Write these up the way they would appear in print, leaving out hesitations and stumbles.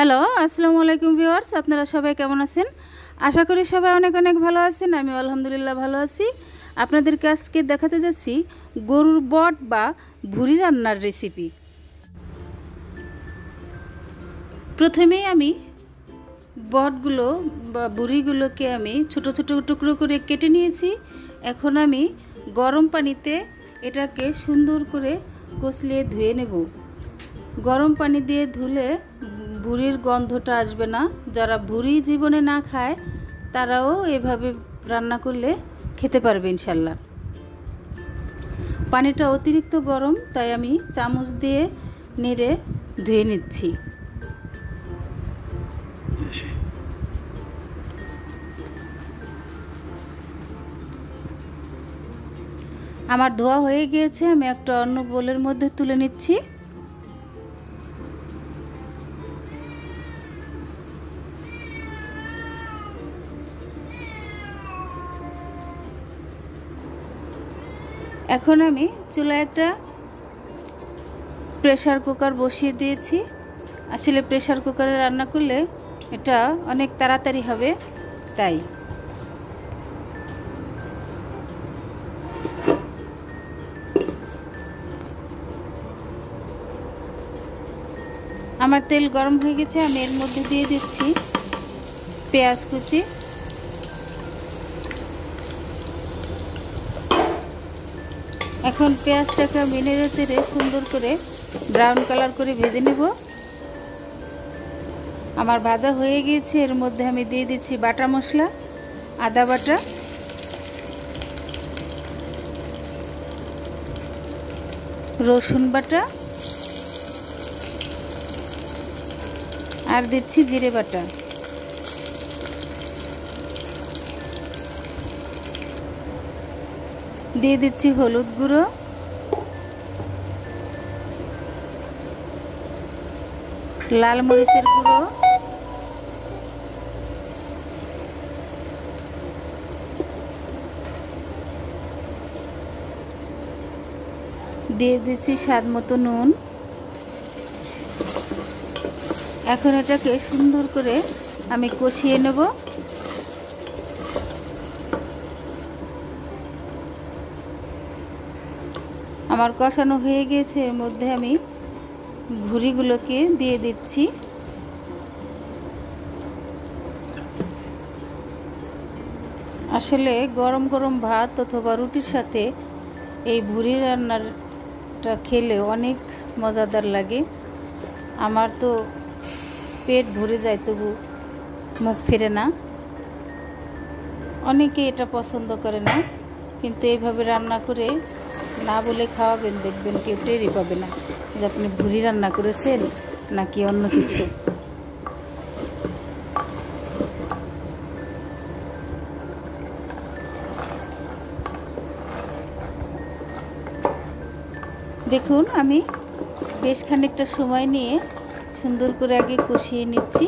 Hello, আসসালামু আলাইকুম viewers. আপনারা সবাই কেমন আছেন? আশা করি সবাই অনেক অনেক ভালো আছেন। আমি আলহামদুলিল্লাহ ভালো আছি। আপনাদেরকে আজকে দেখাতে যাচ্ছি গরুর বট বা ভুঁড়ি রান্নার রেসিপি। প্রথমেই আমি বটগুলো বা ভুঁড়িগুলোকে আমি ছোট ছোট টুকরো করে কেটে নিয়েছি। এখন আমি গরম পানিতে এটাকে সুন্দর করে কষলিয়ে ধুয়ে নেব। গরম পানি দিয়ে ধুলে ভুঁড়ির গন্ধটা আসবে না। যারা ভুঁড়ি জীবনে না খায় তারাও এভাবে রান্না করলে খেতে পারবে ইনশাল্লাহ। পানিটা অতিরিক্ত গরম, তাই আমি চামচ দিয়ে নেড়ে ধুয়ে নিচ্ছি। আমার ধোয়া হয়ে গিয়েছে, আমি একটা অন্য বোলের মধ্যে তুলে নিচ্ছি। এখন আমি চুলায় একটা প্রেসার কুকার বসিয়ে দিয়েছি। আসলে প্রেসার কুকারে রান্না করলে এটা অনেক তাড়াতাড়ি হবে, তাই আমার তেল গরম হয়ে গেছে। আমি এর মধ্যে দিয়ে দিচ্ছি পেঁয়াজ কুচি, এখন পেঁয়াজটাকে আমি নেড়ে চেড়ে সুন্দর করে ব্রাউন কালার করে ভেজে নেব। আমার ভাজা হয়ে গিয়েছে। এর মধ্যে আমি দিয়ে দিচ্ছি বাটা মশলা, আদা বাটা, রসুন বাটা আর দিচ্ছি জিরে বাটা। দিয়ে দিচ্ছি হলুদ গুঁড়ো, লাল মরিচের গুঁড়ো, দিয়ে দিচ্ছি স্বাদ মতো নুন। এখন এটাকে সুন্দর করে আমি কষিয়ে নেব। আমার কষানো হয়ে গেছে। এর মধ্যে আমি ভুঁড়িগুলোকে দিয়ে দিচ্ছি। আসলে গরম গরম ভাত অথবা রুটির সাথে এই ভুঁড়ি রান্নাটা খেলে অনেক মজাদার লাগে। আমার তো পেট ভরে যায়, তবু মুখ ফেরে না। অনেকে এটা পছন্দ করে না, কিন্তু এইভাবে রান্না করে না বলে খাওয়াবেন, দেখবেন কেউ টেরই পাবে না যে আপনি ভুঁড়ি রান্না করেছেন নাকি অন্য কিছু। দেখুন, আমি বেশ খানিকটা সময় নিয়ে সুন্দর করে আগে কষিয়ে নিচ্ছি।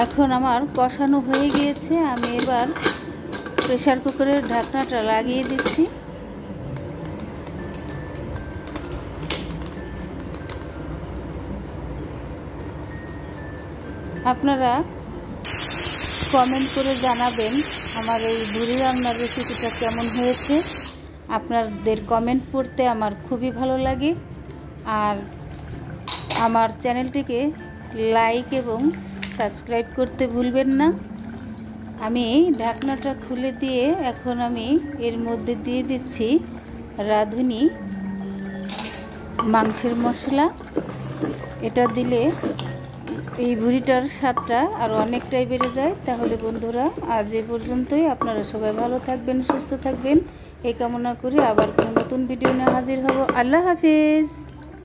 এখন আমার কষানো হয়ে গিয়েছে। আমি এবার প্রেসার কুকারের ঢাকনাটা লাগিয়ে দিচ্ছি। আপনারা কমেন্ট করে জানাবেন আমার এই ভুঁড়ি রান্নার রেসিপিটা কেমন হয়েছে। আপনাদের কমেন্ট পড়তে আমার খুবই ভালো লাগে। আর আমার চ্যানেলটিকে লাইক এবং সাবস্ক্রাইব করতে ভুলবেন না। আমি ঢাকনাটা খুলে দিয়ে এখন আমি এর মধ্যে দিয়ে দিচ্ছি রাঁধুনি মাংসের মশলা। এটা দিলে এই ভুঁড়িটার স্বাদটা আরও অনেকটাই বেড়ে যায়। তাহলে বন্ধুরা, আজ এ পর্যন্তই। আপনারা সবাই ভালো থাকবেন, সুস্থ থাকবেন এই কামনা করে আবার কোনো নতুন ভিডিও নিয়ে হাজির হব। আল্লাহ হাফেজ।